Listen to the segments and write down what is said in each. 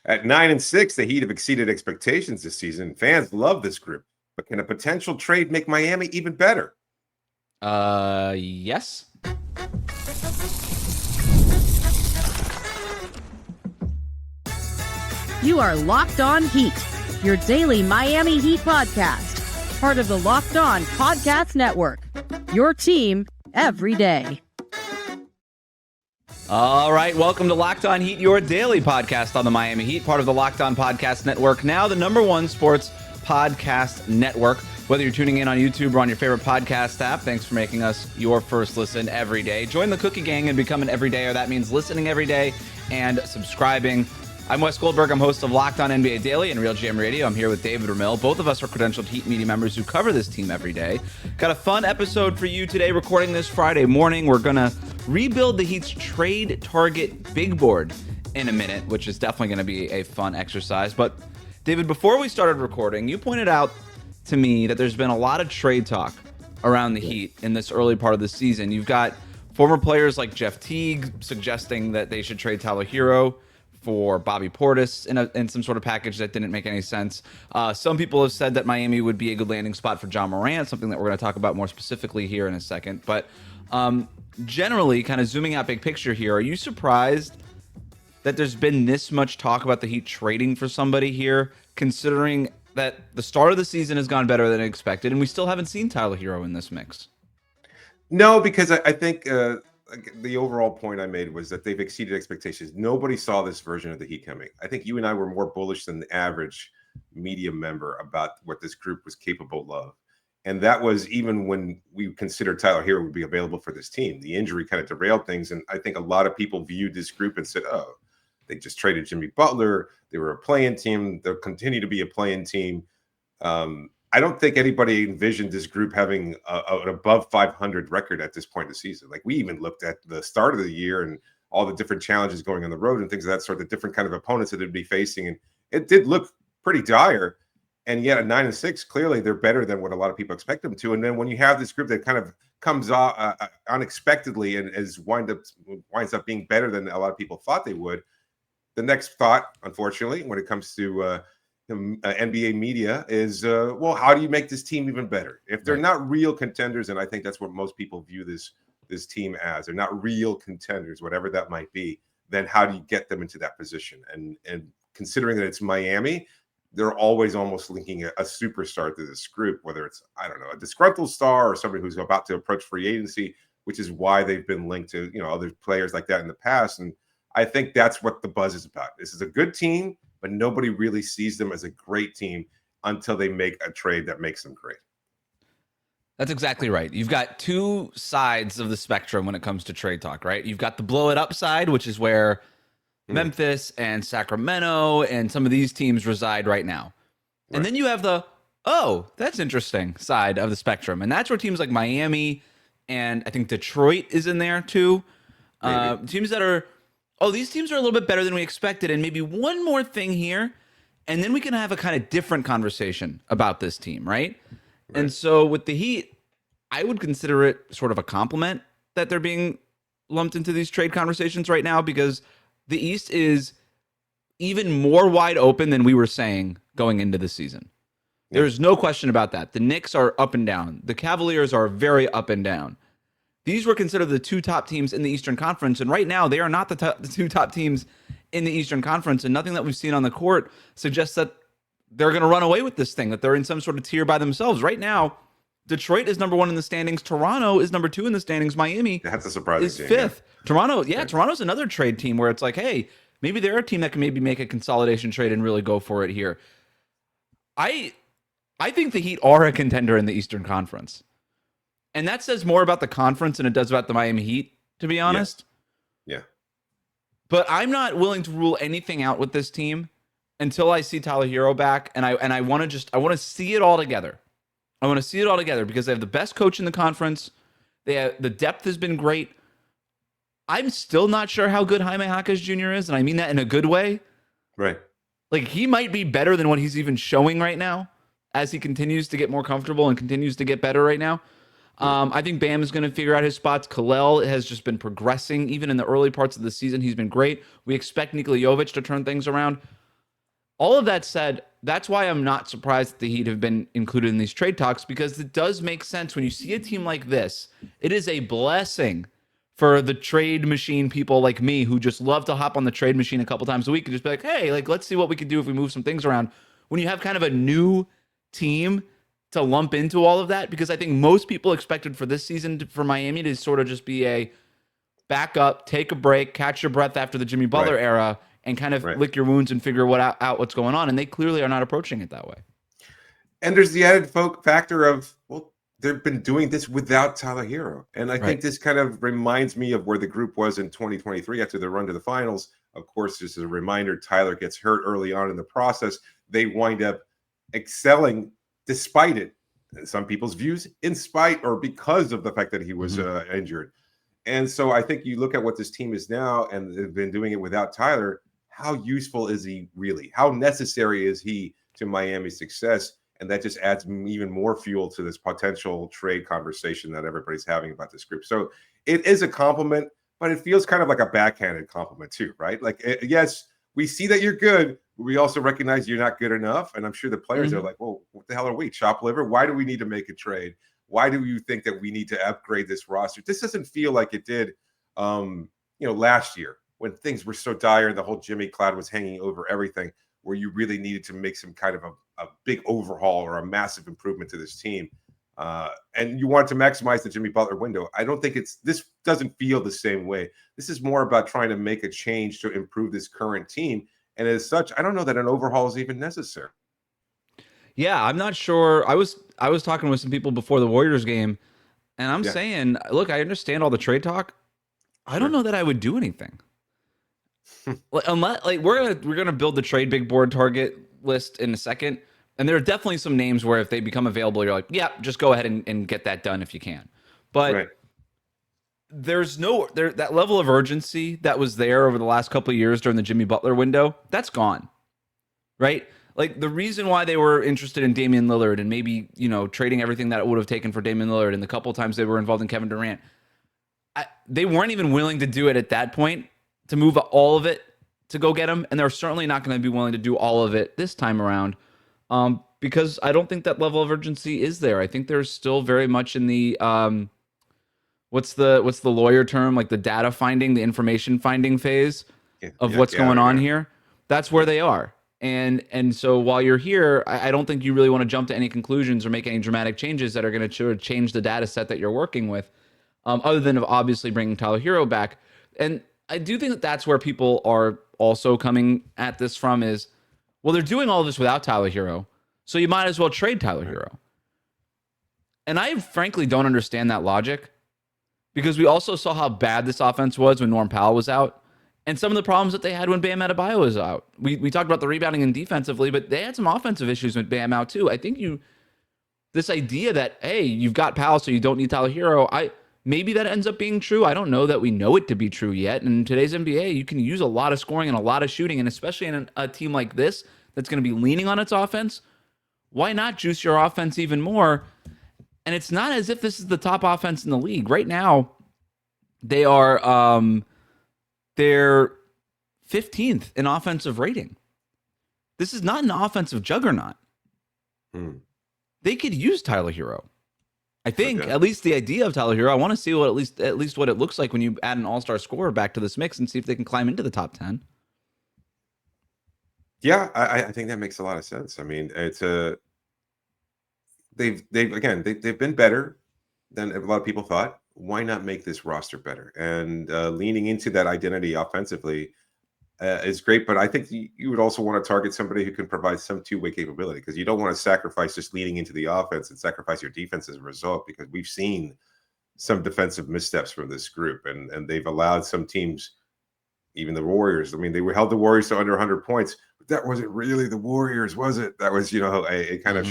At 9-6, the Heat have exceeded expectations this season. Fans love this group, but can a potential trade make Miami even better? Yes. You are Locked On Heat, your daily Miami Heat podcast, part of the Locked On Podcast Network, your team every day. All right, welcome to Locked On Heat, your daily podcast on the Miami Heat, part of the Locked On Podcast Network, now the #1 sports podcast network. Whether you're tuning in on YouTube or on your favorite podcast app, thanks for making us your first listen every day. Join the Cookie Gang and become an everydayer. That means listening every day and subscribing. I'm Wes Goldberg. I'm host of Locked On NBA Daily and Real GM Radio. I'm here with David Ramil. Both of us are credentialed Heat media members who cover this team every day. Got a fun episode for you today, recording this Friday morning. We're going to rebuild the Heat's trade target big board in a minute, which is definitely going to be a fun exercise. But, David, before we started recording, you pointed out to me that there's been a lot of trade talk around the Heat in this early part of the season. You've got former players like Jeff Teague suggesting that they should trade Tyler Herro for Bobby Portis in some sort of package that didn't make any sense. Some people have said that Miami would be a good landing spot for John Morant, something that we're going to talk about more specifically here in a second. But generally, kind of zooming out big picture here, are you surprised that there's been this much talk about the Heat trading for somebody here, considering that the start of the season has gone better than expected, and we still haven't seen Tyler Herro in this mix? No, because I think the overall point I made was that they've exceeded expectations. Nobody saw this version of the Heat coming. I think you and I were more bullish than the average media member about what this group was capable of. And that was even when we considered Tyler Herro would be available for this team. The injury kind of derailed things. And I think a lot of people viewed this group and said, oh, they just traded Jimmy Butler. They were a play-in team. They'll continue to be a play-in team. I don't think anybody envisioned this group having an above 500 record at this point of the season. Like, we even looked at the start of the year and all the different challenges going on the road and things of that sort, the different kind of opponents that they'd be facing. And it did look pretty dire. And yet at 9-6, clearly they're better than what a lot of people expect them to. And then when you have this group that kind of comes off unexpectedly and winds up being better than a lot of people thought they would, the next thought, unfortunately, when it comes to NBA media is, well, how do you make this team even better? If they're not real contenders, and I think that's what most people view this team as, they're not real contenders, whatever that might be, then how do you get them into that position? And considering that it's Miami, they're always almost linking a superstar to this group, whether it's, I don't know, a disgruntled star or somebody who's about to approach free agency, which is why they've been linked to, other players like that in the past. And I think that's what the buzz is about. This is a good team, but nobody really sees them as a great team until they make a trade that makes them great. That's exactly right. You've got two sides of the spectrum when it comes to trade talk, right? You've got the blow it up side, which is where Memphis and Sacramento and some of these teams reside right now. Right. And then you have the, oh, that's interesting side of the spectrum. And that's where teams like Miami and I think Detroit is in there too. Teams that are, oh, these teams are a little bit better than we expected. And maybe one more thing here, and then we can have a kind of different conversation about this team, right? And so with the Heat, I would consider it sort of a compliment that they're being lumped into these trade conversations right now, because the East is even more wide open than we were saying going into the season. There's no question about that. The Knicks are up and down. The Cavaliers are very up and down. These were considered the two top teams in the Eastern Conference, and right now they are not the two top teams in the Eastern Conference, and nothing that we've seen on the court suggests that they're going to run away with this thing, that they're in some sort of tier by themselves. Right now, Detroit is number 1 in the standings. Toronto is number 2 in the standings. Miami That's a surprising is team, 5th. Yeah. Toronto's another trade team where it's like, hey, maybe they're a team that can maybe make a consolidation trade and really go for it here. I think the Heat are a contender in the Eastern Conference. And that says more about the conference than it does about the Miami Heat, to be honest. Yeah. But I'm not willing to rule anything out with this team until I see Tyler Herro back, and I want to see it all together. I want to see it all together because they have the best coach in the conference. The depth has been great. I'm still not sure how good Jaime Jaquez Jr. is, and I mean that in a good way. Right. Like, he might be better than what he's even showing right now as he continues to get more comfortable and continues to get better right now. I think Bam is going to figure out his spots. Kel'el has just been progressing. Even in the early parts of the season, he's been great. We expect Nikola Jovic to turn things around. All of that said, that's why I'm not surprised that the Heat have been included in these trade talks, because it does make sense when you see a team like this. It is a blessing for the trade machine people like me who just love to hop on the trade machine a couple times a week and just be like, hey, like, let's see what we can do if we move some things around. When you have kind of a new team to lump into all of that, because I think most people expected for this season for Miami to sort of just be a back up, take a break, catch your breath after the Jimmy Butler era, and kind of lick your wounds and figure out what's going on. And they clearly are not approaching it that way. And there's the added factor of, well, they've been doing this without Tyler Herro. And I think this kind of reminds me of where the group was in 2023 after the run to the finals. Of course, just as a reminder, Tyler gets hurt early on in the process. They wind up excelling despite it. In some people's views, in spite or because of the fact that he was injured. And so I think you look at what this team is now, and they've been doing it without Tyler. How useful is he really? How necessary is he to Miami's success? And that just adds even more fuel to this potential trade conversation that everybody's having about this group. So it is a compliment, but it feels kind of like a backhanded compliment too, right? Like, yes, we see that you're good, but we also recognize you're not good enough. And I'm sure the players are like, well, what the hell are we, chop liver? Why do we need to make a trade? Why do you think that we need to upgrade this roster? This doesn't feel like it did, last year when things were so dire and the whole Jimmy cloud was hanging over everything, where you really needed to make some kind of a big overhaul or a massive improvement to this team. And you want to maximize the Jimmy Butler window. I don't think this doesn't feel the same way. This is more about trying to make a change to improve this current team. And as such, I don't know that an overhaul is even necessary. Yeah, I'm not sure. I was talking with some people before the Warriors game, and I'm saying, look, I understand all the trade talk. I don't know that I would do anything. Unless, like, we're gonna build the trade big board target list in a second, and there are definitely some names where if they become available, you're like, yeah, just go ahead and get that done if you can. But there's that level of urgency that was there over the last couple of years during the Jimmy Butler window. That's gone, right? Like, the reason why they were interested in Damian Lillard and maybe, trading everything that it would have taken for Damian Lillard and the couple of times they were involved in Kevin Durant, they weren't even willing to do it at that point, to move all of it to go get him. And they're certainly not going to be willing to do all of it this time around, because I don't think that level of urgency is there. I think there's still very much in the what's the lawyer term, like the data finding, the information finding phase of what's going on here. That's where they are. And so while you're here, I don't think you really want to jump to any conclusions or make any dramatic changes that are going to change the data set that you're working with, other than obviously bringing Tyler Herro back. And I do think that that's where people are also coming at this from is, well, they're doing all of this without Tyler Herro, so you might as well trade Tyler Herro. And I frankly don't understand that logic, because we also saw how bad this offense was when Norm Powell was out, and some of the problems that they had when Bam Adebayo was out. We talked about the rebounding and defensively, but they had some offensive issues with Bam out too. I think this idea that, hey, you've got Powell, so you don't need Tyler Herro, maybe that ends up being true. I don't know that we know it to be true yet. And in today's NBA, you can use a lot of scoring and a lot of shooting, and especially in a team like this that's going to be leaning on its offense, why not juice your offense even more? And it's not as if this is the top offense in the league. Right now, they are they're 15th in offensive rating. This is not an offensive juggernaut. They could use Tyler Herro. I think at least the idea of Tyler Herro, I want to see what at least what it looks like when you add an all-star scorer back to this mix and see if they can climb into the top 10. Yeah, I think that makes a lot of sense. I mean, it's they've been better than a lot of people thought. Why not make this roster better? And leaning into that identity offensively is great. But I think you would also want to target somebody who can provide some two-way capability, because you don't want to sacrifice just leaning into the offense and sacrifice your defense as a result, because we've seen some defensive missteps from this group, and they've allowed some teams, even the Warriors. I mean, they held the Warriors to under 100 points, but that wasn't really the Warriors, was it? That was, a kind of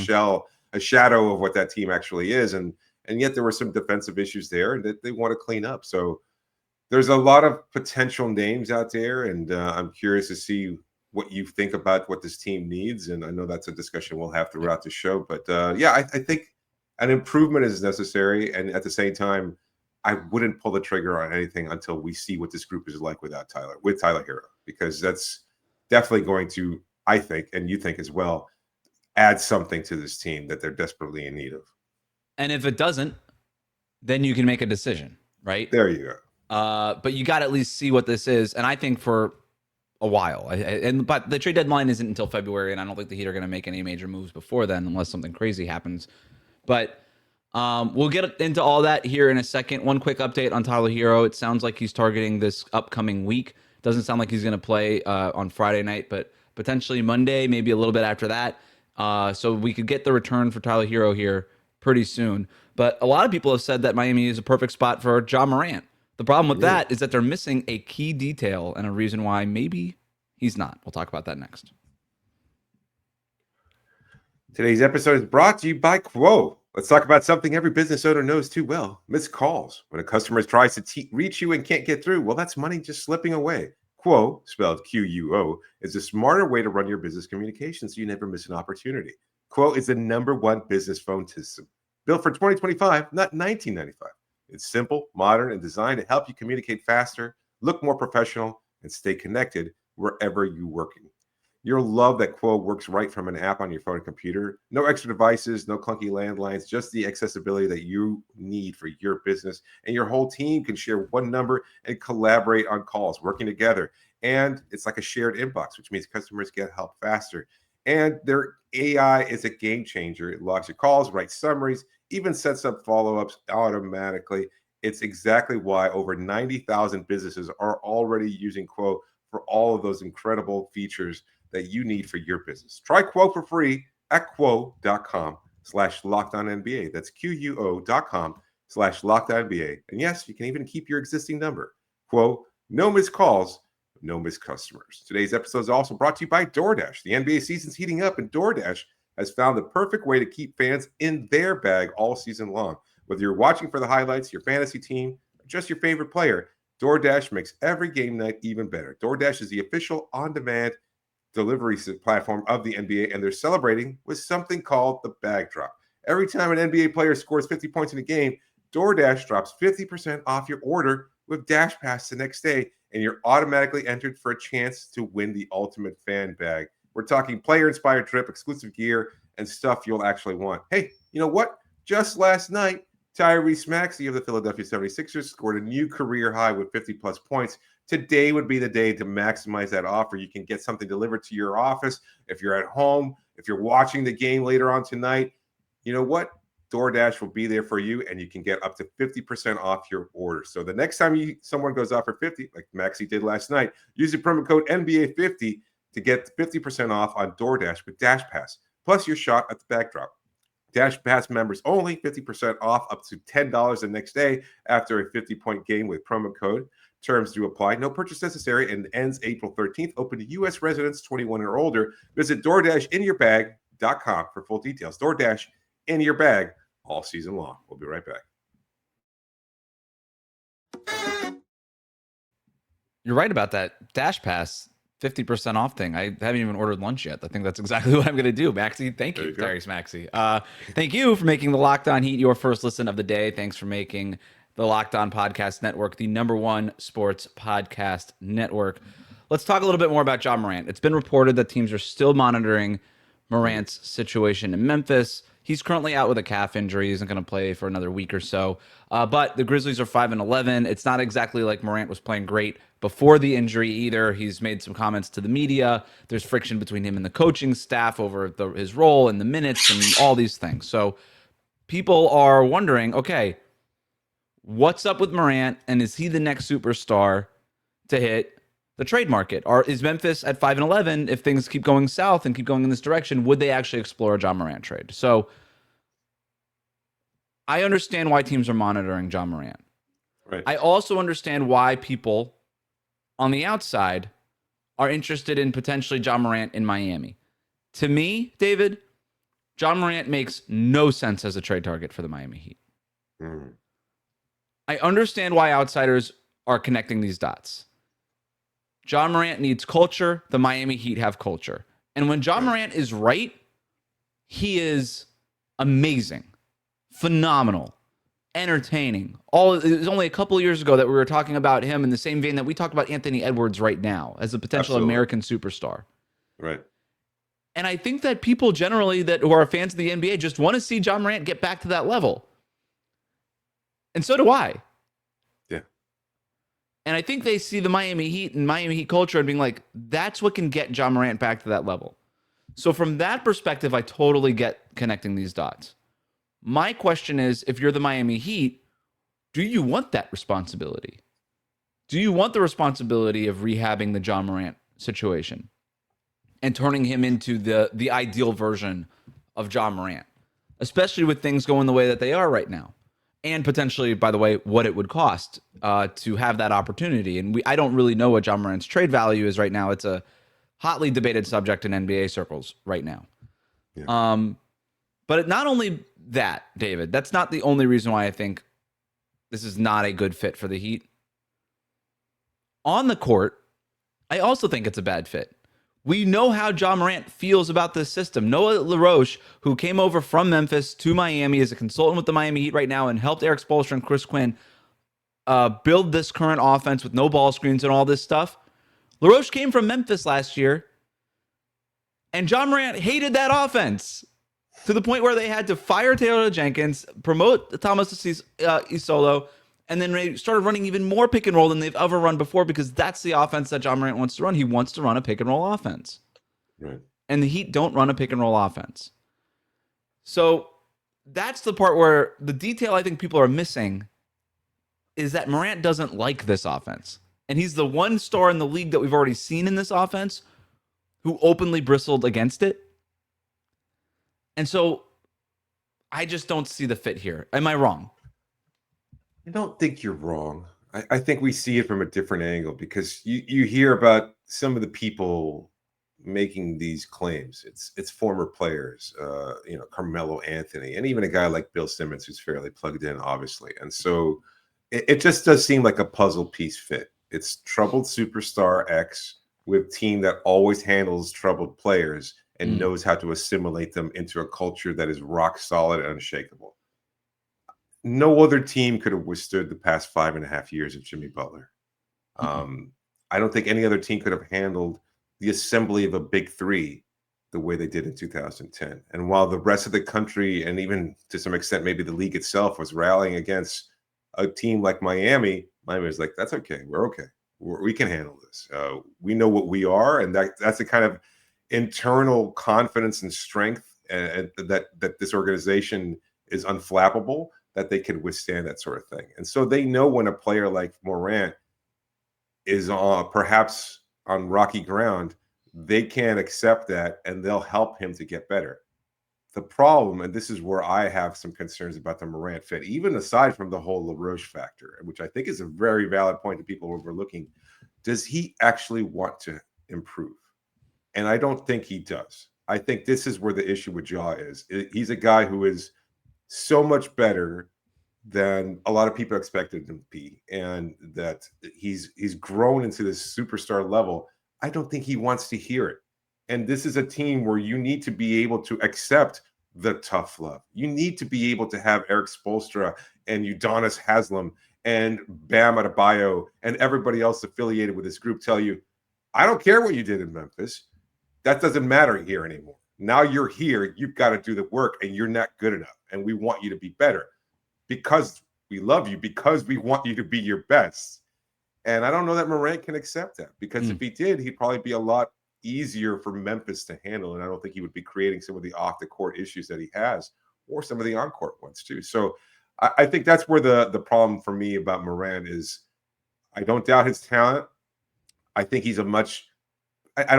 a shadow of what that team actually is. And yet there were some defensive issues there, and that they want to clean up. So there's a lot of potential names out there, and I'm curious to see what you think about what this team needs. And I know that's a discussion we'll have throughout the show. But I think an improvement is necessary. And at the same time, I wouldn't pull the trigger on anything until we see what this group is like with Tyler Herro, because that's definitely going to I think, and you think as well, adds something to this team that they're desperately in need of. And if it doesn't, then you can make a decision, right? There you go. But you got to at least see what this is. And I think for a while, but the trade deadline isn't until February, and I don't think the Heat are going to make any major moves before then unless something crazy happens. But we'll get into all that here in a second. One quick update on Tyler Herro. It sounds like he's targeting this upcoming week. Doesn't sound like he's going to play on Friday night, but potentially Monday, maybe a little bit after that. So we could get the return for Tyler Herro here pretty soon. But a lot of people have said that Miami is a perfect spot for John Morant. The problem with that is that they're missing a key detail and a reason why maybe he's not. We'll talk about that next. Today's episode is brought to you by Quo. Let's talk about something every business owner knows too well: missed calls. When a customer tries to reach you and can't get through, well, that's money just slipping away. Quo, spelled Q-U-O, is a smarter way to run your business communication so you never miss an opportunity. Quo is the #1 business phone system, built for 2025, not 1995. It's simple, modern, and designed to help you communicate faster, look more professional, and stay connected wherever you're working. You'll love that Quo works right from an app on your phone and computer. No extra devices, no clunky landlines, just the accessibility that you need for your business. And your whole team can share one number and collaborate on calls, working together. And it's like a shared inbox, which means customers get help faster. And their AI is a game changer. It logs your calls, writes summaries, even sets up follow-ups automatically. It's exactly why over 90,000 businesses are already using Quo for all of those incredible features that you need for your business. Try Quo for free at quo.com/LockedOnNBA. That's QUO.com/LockedOnNBA. And yes, you can even keep your existing number. Quo, no missed calls, no missed customers. Today's episode is also brought to you by DoorDash. The NBA season's heating up, and DoorDash has found the perfect way to keep fans in their bag all season long. Whether you're watching for the highlights, your fantasy team, or just your favorite player, DoorDash makes every game night even better. DoorDash is the official on-demand delivery platform of the NBA, and they're celebrating with something called the bag drop. Every time an NBA player scores 50 points in a game, DoorDash drops 50% off your order with Dash Pass the next day, and you're automatically entered for a chance to win the ultimate fan bag. We're talking player-inspired trip, exclusive gear, and stuff you'll actually want. Hey, you know what? Just last night, Tyrese Maxey of the Philadelphia 76ers scored a new career high with 50-plus points. Today would be the day to maximize that offer. You can get something delivered to your office. If you're at home, if you're watching the game later on tonight, you know what? DoorDash will be there for you, and you can get up to 50% off your order. So the next time someone goes off for 50, like Maxey did last night, use the promo code NBA50 to get 50% off on DoorDash with Dash Pass, plus your shot at the backdrop. Dash Pass members only, 50% off up to $10 the next day after a 50-point game with promo code. Terms do apply. No purchase necessary and ends April 13th. Open to U.S. residents 21 or older. Visit DoorDashInYourBag.com for full details. DoorDash in your bag all season long. We'll be right back. You're right about that Dash Pass 50% off thing. I haven't even ordered lunch yet. I think that's exactly what I'm going to do. Maxey, thank you, Tyrese Maxey. Thank you for making the Locked On Heat your first listen of the day. Thanks for making the Locked On Podcast Network the #1 sports podcast network. Let's talk a little bit more about John Morant. It's been reported that teams are still monitoring Morant's situation in Memphis. He's currently out with a calf injury. He isn't going to play for another week or so. But the Grizzlies are 5-11. It's not exactly like Morant was playing great before the injury either. He's made some comments to the media. There's friction between him and the coaching staff over his role and the minutes and all these things. So people are wondering, okay, what's up with Morant, and is he the next superstar to hit the trade market? Or is Memphis at 5-11, if things keep going south and keep going in this direction, would they actually explore a John Morant trade? So I understand why teams are monitoring John Morant. Right. I also understand why people on the outside are interested in potentially John Morant in Miami. To me, David, John Morant makes no sense as a trade target for the Miami Heat. Mm. I understand why outsiders are connecting these dots. John Morant needs culture. The Miami Heat have culture. And when John Morant is right, he is amazing, phenomenal, entertaining. It was only a couple of years ago that we were talking about him in the same vein that we talk about Anthony Edwards right now as a potential American superstar. Right. And I think that people generally who are fans of the NBA just want to see John Morant get back to that level. And so do I. Yeah. And I think they see the Miami Heat and Miami Heat culture and being like, that's what can get John Morant back to that level. So from that perspective, I totally get connecting these dots. My question is, if you're the Miami Heat, do you want that responsibility? Do you want the responsibility of rehabbing the John Morant situation and turning him into the ideal version of John Morant, especially with things going the way that they are right now? And potentially, by the way, what it would cost to have that opportunity. And I don't really know what John Morant's trade value is right now. It's a hotly debated subject in NBA circles right now. Yeah. But not only that, David, that's not the only reason why I think this is not a good fit for the Heat. On the court, I also think it's a bad fit. We know how John Morant feels about this system. Noah LaRoche, who came over from Memphis to Miami, is a consultant with the Miami Heat right now and helped Eric Spoelstra and Chris Quinn build this current offense with no ball screens and all this stuff. LaRoche came from Memphis last year, and John Morant hated that offense to the point where they had to fire Taylor Jenkins, promote Thomas Isolo, and then they started running even more pick and roll than they've ever run before, because that's the offense that John Morant wants to run. He wants to run a pick and roll offense. Right. And the Heat don't run a pick and roll offense. So that's the part where the detail I think people are missing is that Morant doesn't like this offense. And he's the one star in the league that we've already seen in this offense who openly bristled against it. And so I just don't see the fit here. Am I wrong? I don't think you're wrong. I think we see it from a different angle, because you hear about some of the people making these claims. It's former players, Carmelo Anthony, and even a guy like Bill Simmons, who's fairly plugged in, obviously. And so it just does seem like a puzzle piece fit. It's troubled superstar X with team that always handles troubled players and knows how to assimilate them into a culture that is rock solid and unshakable. No other team could have withstood the past 5.5 years of Jimmy Butler. I don't think any other team could have handled the assembly of a big three the way they did in 2010. And while the rest of the country, and even to some extent maybe the league itself, was rallying against a team like Miami was like, that's okay. We're okay. We can handle this. We know what we are. And that's the kind of internal confidence and strength that this organization is unflappable, that they can withstand that sort of thing. And so they know when a player like Morant is perhaps on rocky ground, they can't accept that, and they'll help him to get better. The problem, and this is where I have some concerns about the Morant fit, even aside from the whole LaRoche factor, which I think is a very valid point that people are overlooking, does he actually want to improve? And I don't think he does. I think this is where the issue with Ja is. He's a guy who is so much better than a lot of people expected him to be, and that he's grown into this superstar level. I don't think he wants to hear it. And this is a team where you need to be able to accept the tough love. You need to be able to have Eric Spoelstra and Udonis Haslem and Bam Adebayo and everybody else affiliated with this group tell you, I don't care what you did in Memphis. That doesn't matter here anymore. Now you're here. You've got to do the work, and you're not good enough. And we want you to be better because we love you, because we want you to be your best. And I don't know that Morant can accept that, because if he did, he'd probably be a lot easier for Memphis to handle. And I don't think he would be creating some of the off the court issues that he has, or some of the on court ones too. So I think that's where the problem for me about Morant is. I don't doubt his talent. I think he's I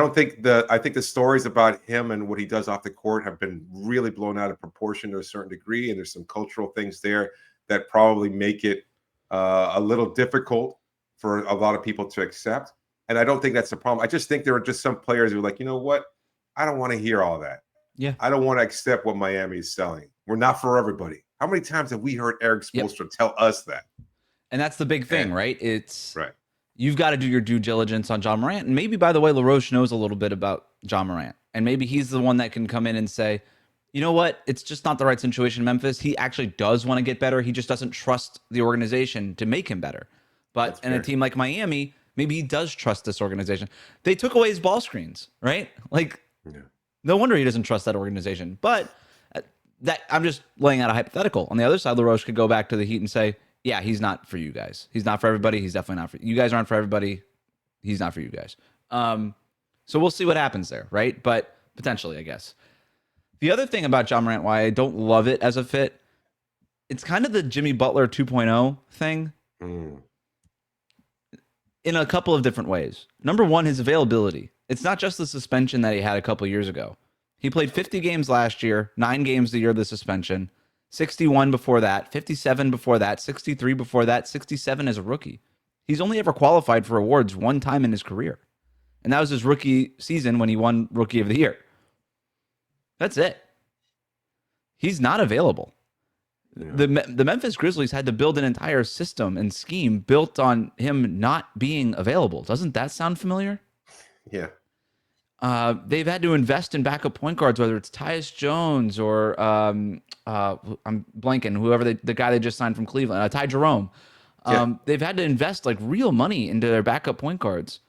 think the stories about him and what he does off the court have been really blown out of proportion to a certain degree. And there's some cultural things there that probably make it a little difficult for a lot of people to accept. And I don't think that's the problem. I just think there are just some players who are like, you know what? I don't want to hear all that. Yeah. I don't want to accept what Miami is selling. We're not for everybody. How many times have we heard Eric Spoelstra tell us that? And that's the big thing, right? It's right. You've got to do your due diligence on John Morant. And maybe, by the way, LaRoche knows a little bit about John Morant. And maybe he's the one that can come in and say, you know what? It's just not the right situation in Memphis. He actually does want to get better. He just doesn't trust the organization to make him better. But in a team like Miami, maybe he does trust this organization. They took away his ball screens, right? Like, No wonder he doesn't trust that organization. But that I'm just laying out a hypothetical. On the other side, LaRoche could go back to the Heat and say, yeah, he's not for you guys. He's not for everybody. He's definitely not for you guys. Aren't for everybody. He's not for you guys. So we'll see what happens there, right? But potentially, I guess. The other thing about John Morant, why I don't love it as a fit, it's kind of the Jimmy Butler 2.0 thing in a couple of different ways. Number one, his availability. It's not just the suspension that he had a couple years ago. He played 50 games last year, 9 games the year of the suspension, 61 before that, 57 before that, 63 before that, 67 as a rookie. He's only ever qualified for awards one time in his career. And that was his rookie season when he won Rookie of the Year. That's it. He's not available. Yeah. The Memphis Grizzlies had to build an entire system and scheme built on him not being available. Doesn't that sound familiar? Yeah. They've had to invest in backup point guards, whether it's Tyus Jones or I'm blanking, whoever the guy they just signed from Cleveland, Ty Jerome. They've had to invest like real money into their backup point guards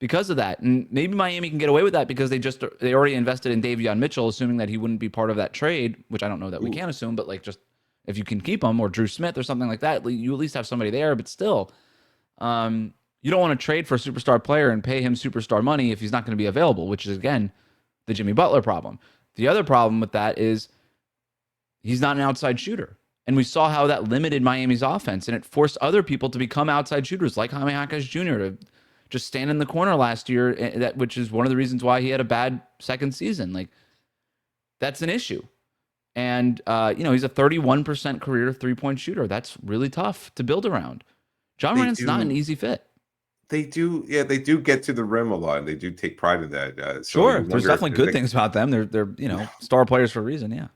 because of that. And maybe Miami can get away with that because they already invested in Davion Mitchell, assuming that he wouldn't be part of that trade, which I don't know that we can assume, but like just if you can keep him, or Drew Smith or something like that, you at least have somebody there. But still, you don't want to trade for a superstar player and pay him superstar money if he's not going to be available, which is, again, the Jimmy Butler problem. The other problem with that is he's not an outside shooter. And we saw how that limited Miami's offense, and it forced other people to become outside shooters like Jaime Jaquez Jr. to just stand in the corner last year, which is one of the reasons why he had a bad second season. Like, that's an issue. And, he's a 31% career three-point shooter. That's really tough to build around. John Morant's not an easy fit. They do get to the rim a lot, and they do take pride in that. Sure, there's definitely good things about them. They're star players for a reason. Yeah.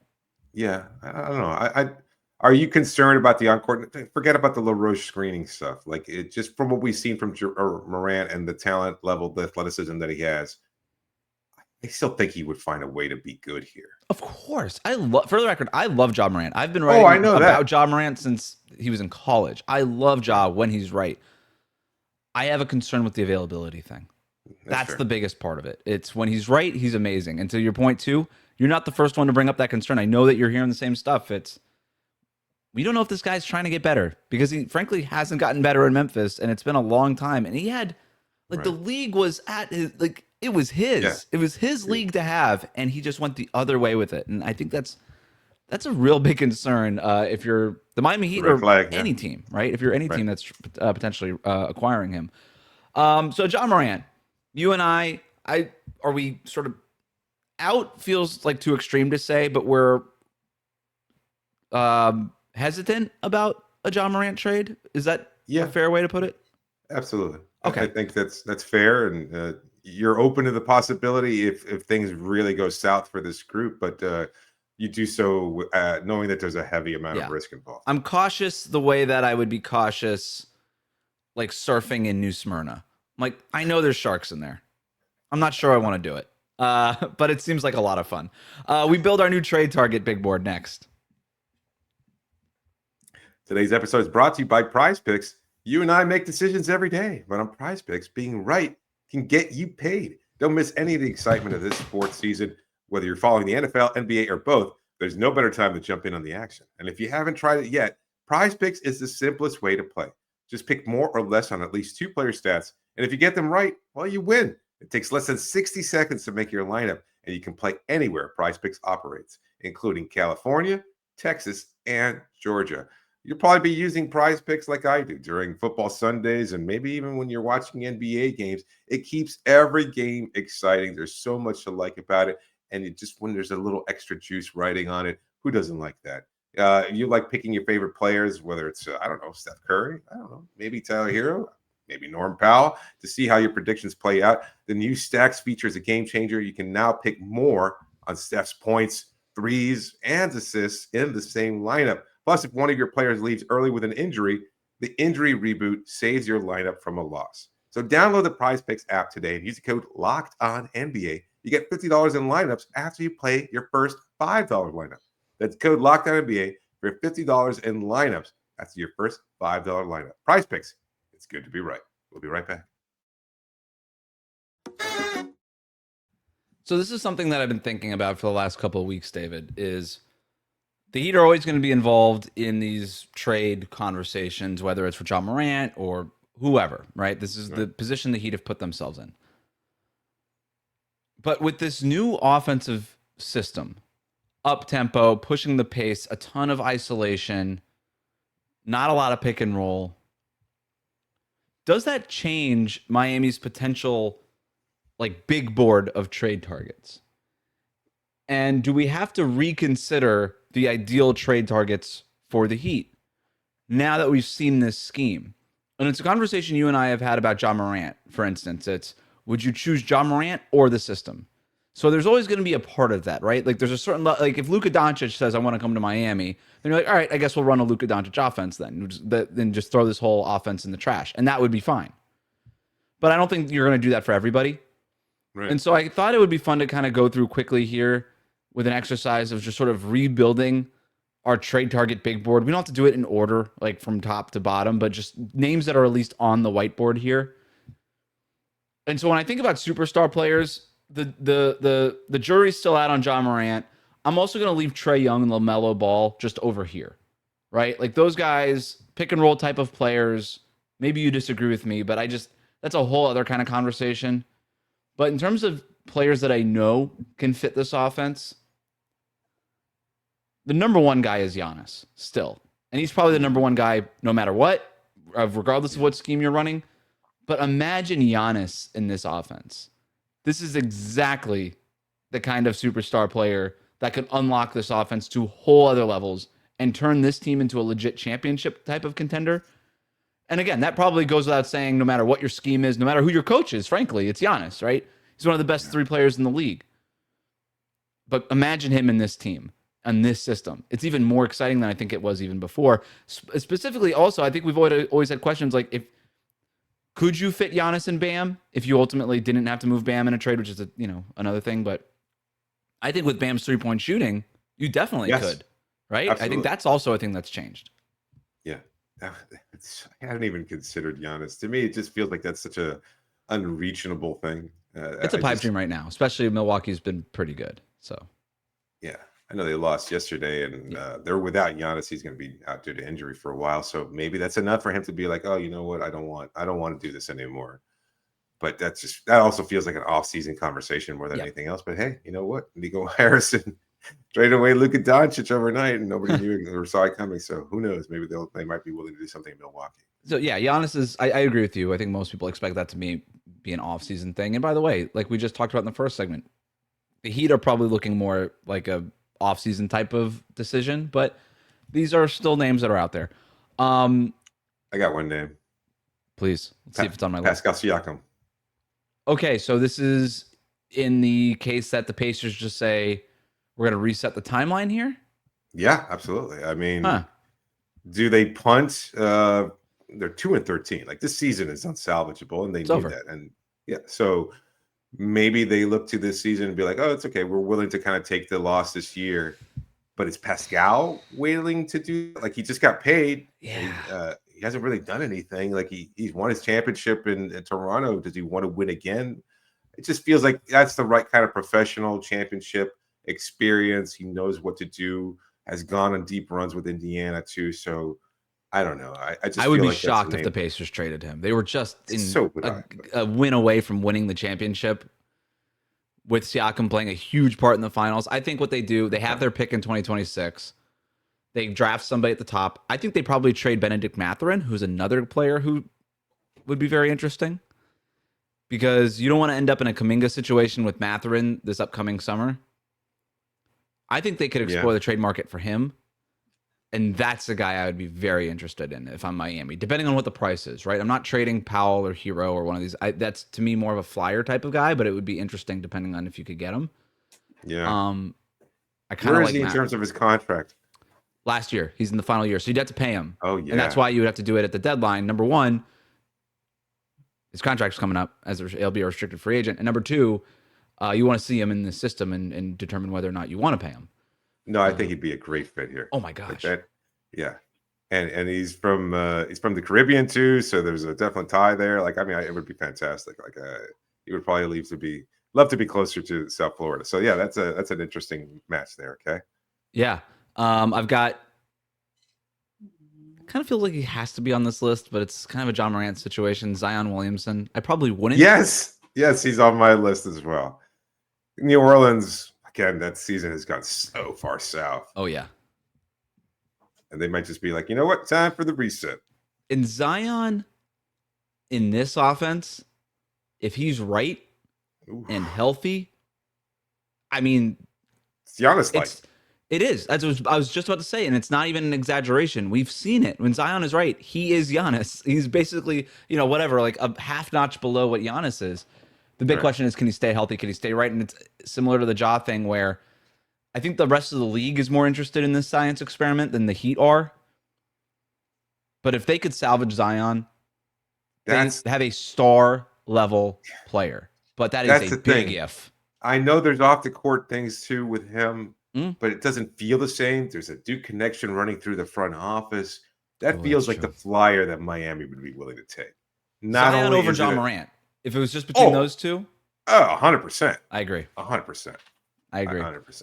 Yeah, I don't know. Are you concerned about the on-court? Forget about the LaRoche screening stuff. Like, it just from what we've seen from Morant and the talent level, the athleticism that he has, I still think he would find a way to be good here. Of course. For the record, I love Ja Morant. I've been writing about Ja Morant since he was in college. I love Ja when he's right. I have a concern with the availability thing. That's the biggest part of it. It's when he's right, he's amazing. And to your point, too, you're not the first one to bring up that concern. I know that you're hearing the same stuff. We don't know if this guy's trying to get better because he, frankly, hasn't gotten better in Memphis, and it's been a long time. And he had, the league was at his, it was his. Yeah. It was his league to have, and he just went the other way with it. And I think that's a real big concern if you're the Miami Heat or any team, right? If you're any team that's potentially acquiring him. So John Morant, you and I are we sort of out? Feels like too extreme to say, but we're hesitant about a John Morant trade. Is that a fair way to put it? Absolutely. Okay. I think that's fair, and you're open to the possibility if things really go south for this group, but you do so knowing that there's a heavy amount of risk involved. I'm cautious the way that I would be cautious, like surfing in New Smyrna. Like, I know there's sharks in there. I'm not sure I want to do it, but it seems like a lot of fun. We build our new trade target big board next. Today's episode is brought to you by Prize Picks. You and I make decisions every day, but on Prize Picks, being right can get you paid. Don't miss any of the excitement of this sports season. Whether you're following the NFL, NBA, or both, there's no better time to jump in on the action. And if you haven't tried it yet, Prize Picks is the simplest way to play. Just pick more or less on at least 2 player stats, and if you get them right, well, you win. It takes less than 60 seconds to make your lineup, and you can play anywhere Prize Picks operates, including California, Texas, and Georgia. You'll probably be using Prize Picks like I do during football Sundays, and maybe even when you're watching NBA games. It keeps every game exciting. There's so much to like about it, and when there's a little extra juice writing on it, who doesn't like that? You like picking your favorite players, whether it's, Steph Curry, maybe Tyler Herro, maybe Norm Powell, to see how your predictions play out. The new Stacks feature is a game changer. You can now pick more on Steph's points, threes, and assists in the same lineup. Plus, if one of your players leaves early with an injury, the injury reboot saves your lineup from a loss. So download the Prize Picks app today and use the code LOCKEDONNBA. You get $50 in lineups after you play your first $5 lineup. That's code LOCKEDONNBA for $50 in lineups. That's your first $5 lineup. Prize Picks. It's good to be right. We'll be right back. So this is something that I've been thinking about for the last couple of weeks, David, is the Heat are always going to be involved in these trade conversations, whether it's for John Morant or whoever, right? This is the position the Heat have put themselves in. But with this new offensive system, up-tempo, pushing the pace, a ton of isolation, not a lot of pick and roll, does that change Miami's potential like big board of trade targets? And do we have to reconsider the ideal trade targets for the Heat now that we've seen this scheme? And it's a conversation you and I have had about John Morant, for instance. It's, would you choose John Morant or the system? So there's always going to be a part of that, right? Like there's a certain, like if Luka Doncic says, I want to come to Miami, then you're like, all right, I guess we'll run a Luka Doncic offense then just throw this whole offense in the trash. And that would be fine. But I don't think you're going to do that for everybody. Right. And so I thought it would be fun to kind of go through quickly here with an exercise of just sort of rebuilding our trade target big board. We don't have to do it in order, like from top to bottom, but just names that are at least on the whiteboard here. And so when I think about superstar players, the jury's still out on John Morant. I'm also going to leave Trae Young and LaMelo Ball just over here, right? Like those guys, pick and roll type of players. Maybe you disagree with me, but that's a whole other kind of conversation. But in terms of players that I know can fit this offense, the number one guy is Giannis still. And he's probably the number one guy no matter what, regardless of what scheme you're running. But imagine Giannis in this offense. This is exactly the kind of superstar player that can unlock this offense to whole other levels and turn this team into a legit championship type of contender. And again, that probably goes without saying, no matter what your scheme is, no matter who your coach is, frankly, it's Giannis, right? He's one of the best three players in the league. But imagine him in this team and this system. It's even more exciting than I think it was even before. Specifically, also, I think we've always had questions like, could you fit Giannis and Bam if you ultimately didn't have to move Bam in a trade, which is another thing. But I think with Bam's 3-point shooting, you definitely could, right? Absolutely. I think that's also a thing that's changed. Yeah. I hadn't even considered Giannis. To me, it just feels like that's such a unreachable thing. It's a pipe dream right now, especially Milwaukee's been pretty good. So, yeah, I know they lost yesterday, and they're without Giannis. He's going to be out due to injury for a while. So maybe that's enough for him to be like, oh, you know what? I don't want to do this anymore. But that also feels like an off-season conversation more than anything else. But hey, you know what? Nico Harrison traded away Luka Doncic overnight, and nobody knew or saw it coming. So who knows? Maybe they might be willing to do something in Milwaukee. So yeah, Giannis is. I agree with you. I think most people expect that to be an off-season thing. And by the way, like we just talked about in the first segment, the Heat are probably looking more like a off-season type of decision. But these are still names that are out there. I got one name. Please, let's see if it's on my list. Pascal Siakam. Okay, so this is in the case that the Pacers just say we're going to reset the timeline here? Yeah, absolutely. I mean, do they punt? They're 2-13. Like this season is unsalvageable, and they need that. And yeah, so maybe they look to this season and be like, oh, it's okay. We're willing to kind of take the loss this year. But is Pascal willing to do? Like he just got paid. Yeah. He hasn't really done anything. Like he's won his championship in Toronto. Does he want to win again? It just feels like that's the right kind of professional championship experience. He knows what to do. Has gone on deep runs with Indiana too. So I don't know. I would be shocked if the Pacers traded him. They were just a win away from winning the championship with Siakam playing a huge part in the finals. I think what they do, they have their pick in 2026. They draft somebody at the top. I think they probably trade Benedict Mathurin, who's another player who would be very interesting, because you don't want to end up in a Kuminga situation with Mathurin this upcoming summer. I think they could explore the trade market for him, and that's the guy I would be very interested in if I'm Miami, depending on what the price is, right? I'm not trading Powell or Herro or one of these. That's, to me, more of a flyer type of guy, but it would be interesting depending on if you could get him. Yeah. I kind of like he in terms of his contract? Last year. He's in the final year, so you'd have to pay him. Oh, yeah. And that's why you would have to do it at the deadline. Number one, his contract's coming up as he'll be a restricted free agent. And number two, you want to see him in the system and determine whether or not you want to pay him. No, I think he'd be a great fit here. Oh my gosh. Like that. Yeah. And he's from the Caribbean too, so there's a definite tie there. Like, I mean, it would be fantastic. Like he would probably love to be closer to South Florida. So yeah, that's an interesting match there. Okay. Yeah. I've got kind of feels like he has to be on this list, but it's kind of a John Morant situation. Zion Williamson. I probably wouldn't. Yes, he's on my list as well. New Orleans, again, that season has gone so far south. Oh yeah. And they might just be like, you know what? Time for the reset. And Zion in this offense, if he's right and healthy, I mean, it's Giannis like. It is. I was just about to say, and it's not even an exaggeration. We've seen it. When Zion is right, he is Giannis. He's basically, whatever, like a half notch below what Giannis is. The big question is, can he stay healthy? Can he stay right? And it's similar to the Ja thing where I think the rest of the league is more interested in this science experiment than the Heat are. But if they could salvage Zion, they have a star level player. But that is a big if. I know there's off the court things too with him. But it doesn't feel the same. There's a Duke connection running through the front office. That feels like the flyer that Miami would be willing to take. Not Zion only over John Morant. If it was just between those two. Oh, 100%. I agree. 100%. I agree. 100%.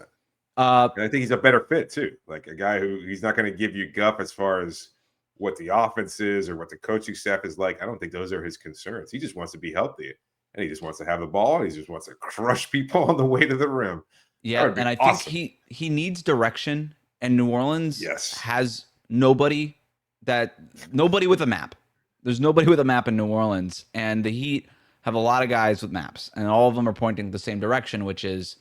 And I think he's a better fit too. Like a guy who he's not going to give you guff as far as what the offense is or what the coaching staff is like. I don't think those are his concerns. He just wants to be healthy. And he just wants to have the ball. And he just wants to crush people on the way to the rim. Yeah, and I think he needs direction, and New Orleans has nobody with a map. There's nobody with a map in New Orleans, and the Heat have a lot of guys with maps, and all of them are pointing the same direction, which is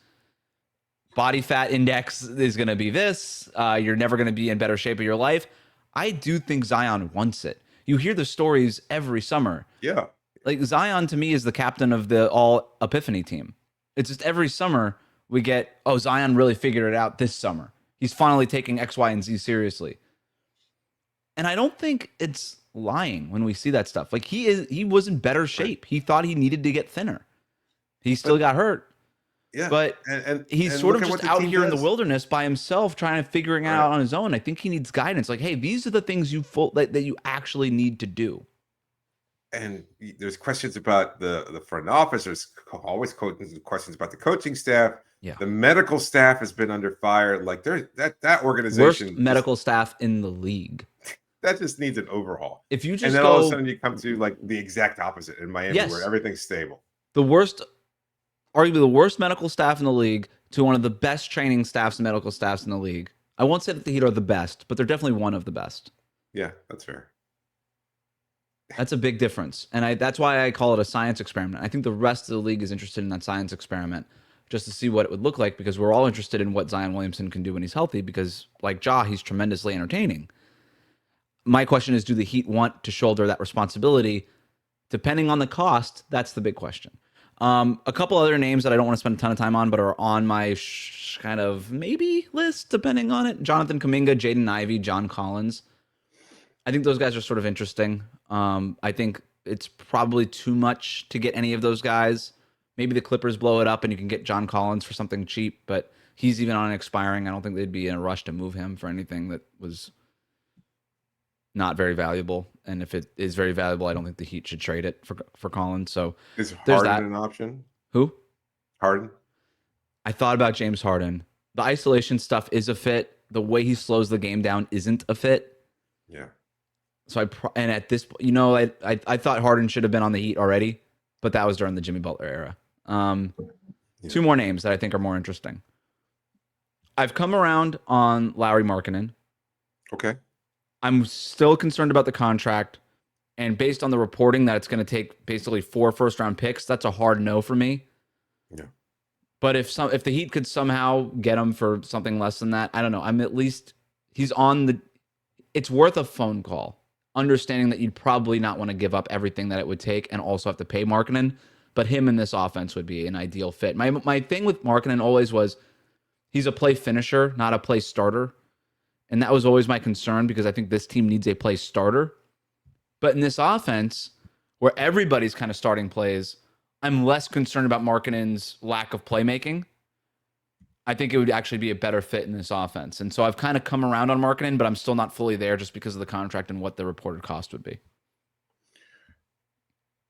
body fat index is going to be this. You're never going to be in better shape of your life. I do think Zion wants it. You hear the stories every summer. Yeah. Like Zion to me is the captain of the all Epiphany team. It's just every summer we get, Zion really figured it out this summer. He's finally taking X, Y, and Z seriously. And I don't think it's lying when we see that stuff. Like he was in better shape. He thought he needed to get thinner. He still got hurt. Yeah. But he's sort of just out here in the wilderness by himself trying to figuring it out on his own. I think he needs guidance. Like, hey, these are the things that you actually need to do. And there's questions about the front office. There's always questions about the coaching staff. Yeah. The medical staff has been under fire. Like that organization, worst medical staff in the league. That just needs an overhaul. If you just and then all of a sudden you come to like the exact opposite in Miami, where everything's stable. Arguably the worst medical staff in the league to one of the best training staffs and medical staffs in the league. I won't say that the Heat are the best, but they're definitely one of the best. Yeah, that's fair. That's a big difference. And that's why I call it a science experiment. I think the rest of the league is interested in that science experiment just to see what it would look like, because we're all interested in what Zion Williamson can do when he's healthy, because like Ja, he's tremendously entertaining. My question is, do the Heat want to shoulder that responsibility? Depending on the cost, that's the big question. A couple other names that I don't want to spend a ton of time on, but are on my kind of maybe list, depending on it. Jonathan Kuminga, Jaden Ivey, John Collins. I think those guys are sort of interesting. I think it's probably too much to get any of those guys. Maybe the Clippers blow it up and you can get John Collins for something cheap, but he's even on expiring. I don't think they'd be in a rush to move him for anything that was not very valuable. And if it is very valuable, I don't think the Heat should trade it for Collins. So is Harden an option? Who? Harden. I thought about James Harden. The isolation stuff is a fit. The way he slows the game down isn't a fit. Yeah. So at this, I thought Harden should have been on the Heat already, but that was during the Jimmy Butler era. Two more names that I think are more interesting. I've come around on Lauri Markkanen. Okay. I'm still concerned about the contract, and based on the reporting that it's going to take basically 4 first-round picks, that's a hard no for me. Yeah. But if the Heat could somehow get him for something less than that, I don't know. It's worth a phone call, understanding that you'd probably not want to give up everything that it would take and also have to pay Markkanen, but him in this offense would be an ideal fit. My thing with Markkanen always was he's a play finisher, not a play starter. And that was always my concern, because I think this team needs a play starter. But in this offense, where everybody's kind of starting plays, I'm less concerned about Markkanen's lack of playmaking. I think it would actually be a better fit in this offense. And so I've kind of come around on Markkanen, but I'm still not fully there just because of the contract and what the reported cost would be.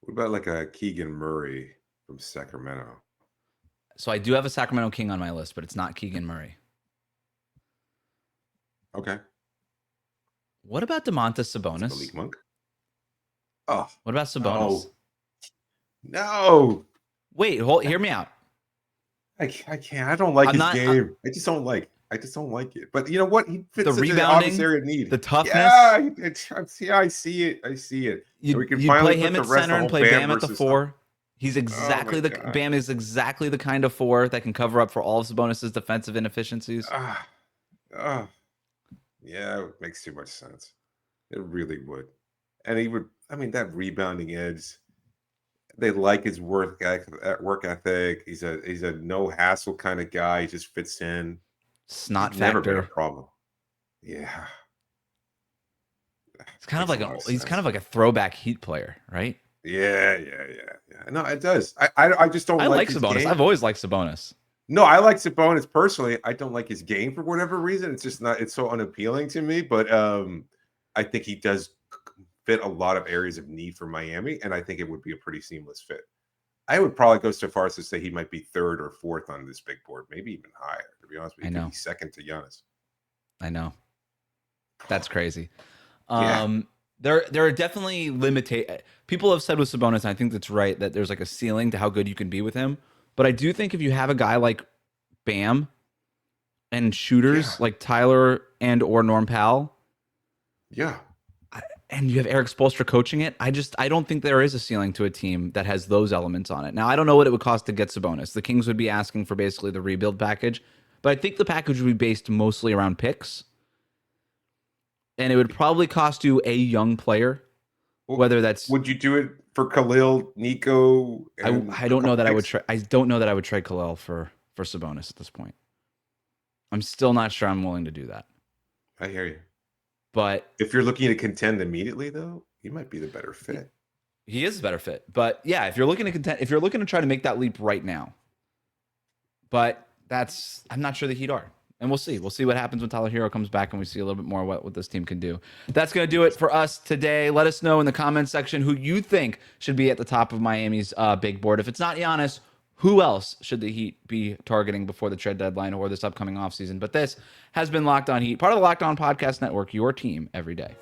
What about like a Keegan Murray from Sacramento? So I do have a Sacramento King on my list, but it's not Keegan Murray. Okay. What about Domantas Sabonis? Malik Monk. Oh. What about Sabonis? No. Wait, hear me out. I can't. I don't like his game. I just don't like it. But you know what? He fits the such an rebounding, obvious area of need. The toughness. Yeah, I see it. You play him at center and play Bam at the 4. He's exactly Bam is exactly the kind of 4 that can cover up for all of Sabonis' defensive inefficiencies. Yeah, it makes too much sense. It really would. And he would, I mean, that rebounding edge, they like his work ethic. He's a no hassle kind of guy. He just fits in. Snot He's factor. Never been a problem. Yeah. It's kind of like he's kind of like a throwback Heat player, right? Yeah. No, it does. I just don't like his Sabonis. game. I've always liked Sabonis. No, I like Sabonis personally. I don't like his game for whatever reason. It's just not. It's so unappealing to me. But I think he does fit a lot of areas of need for Miami, and I think it would be a pretty seamless fit. I would probably go so far as to say he might be 3rd or 4th on this big board, maybe even higher. To be honest with you, I know. He's 2nd to Giannis. I know. That's crazy. Yeah. There are definitely people have said with Sabonis, and I think that's right, that there's like a ceiling to how good you can be with him. But I do think if you have a guy like Bam and shooters like Tyler and or Norm Powell, and you have Eric Spoelstra coaching it, I don't think there is a ceiling to a team that has those elements on it. Now, I don't know what it would cost to get Sabonis. The Kings would be asking for basically the rebuild package, but I think the package would be based mostly around picks. And it would probably cost you a young player, whether that's. Would you do it for Kel'el, Nico? I don't know that I would try. I don't know that I would trade Kel'el for Sabonis at this point. I'm still not sure I'm willing to do that. I hear you. But if you're looking to contend immediately, though, he might be the better fit. He is a better fit. But yeah, if you're looking to contend, if you're looking to try to make that leap right now, but I'm not sure the Heat are. And we'll see. We'll see what happens when Tyler Herro comes back and we see a little bit more what this team can do. That's going to do it for us today. Let us know in the comments section who you think should be at the top of Miami's big board. If it's not Giannis, who else should the Heat be targeting before the trade deadline or this upcoming offseason? But this has been Locked On Heat, part of the Locked On Podcast Network, your team every day.